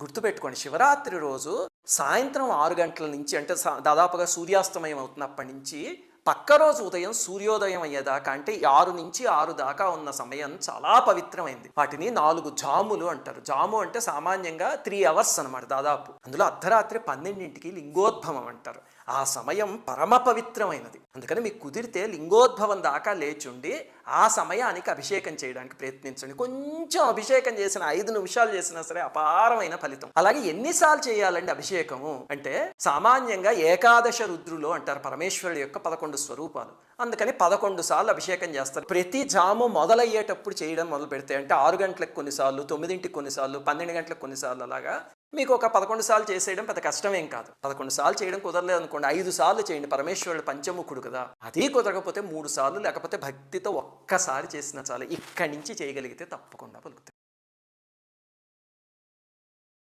గుర్తుపెట్టుకోండి, శివరాత్రి రోజు సాయంత్రం 6 గంటల నుంచి అంటే దాదాపుగా సూర్యాస్తమయం అవుతున్నప్పటి నుంచి పక్క రోజు ఉదయం సూర్యోదయం అయ్యేదాకా అంటే 6 నుంచి 6 దాకా ఉన్న సమయం చాలా పవిత్రమైంది. వాటిని 4 జాములు అంటారు. జాము అంటే సామాన్యంగా 3 అవర్స్ అనమాట దాదాపు. అందులో అర్ధరాత్రి 12ంటికి లింగోద్భవం అంటారు. ఆ సమయం పరమ పవిత్రమైనది. అందుకని మీకు కుదిరితే లింగోద్భవం దాకా లేచుండి ఆ సమయానికి అభిషేకం చేయడానికి ప్రయత్నించండి. కొంచెం అభిషేకం చేసిన 5 నిమిషాలు చేసినా సరే అపారమైన ఫలితం. అలాగే ఎన్నిసార్లు చేయాలండి అభిషేకము అంటే సామాన్యంగా ఏకాదశ రుద్రులు అంటారు పరమేశ్వరుడు యొక్క 11 స్వరూపాలు. అందుకని 11 సార్లు అభిషేకం చేస్తారు. ప్రతి జాము మొదలయ్యేటప్పుడు చేయడం మొదలు పెడితే అంటే 6 గంటలకు కొన్నిసార్లు, 9ంటికి కొన్నిసార్లు, 12 గంటలకు కొన్నిసార్లు అలాగా మీకు ఒక 11 సార్లు చేసేయడం పెద్ద కష్టమేం కాదు. 11 సార్లు చేయడం కుదరలేదు అనుకోండి, 5 సార్లు చేయండి. పరమేశ్వరుడు పంచముఖుడు కదా. అది కుదరకపోతే 3 సార్లు లేకపోతే భక్తితో ఒక్కసారి చేసినా చాలు. ఇక్కడి నుంచి చేయగలిగితే తప్పకుండా పలుకుతారు.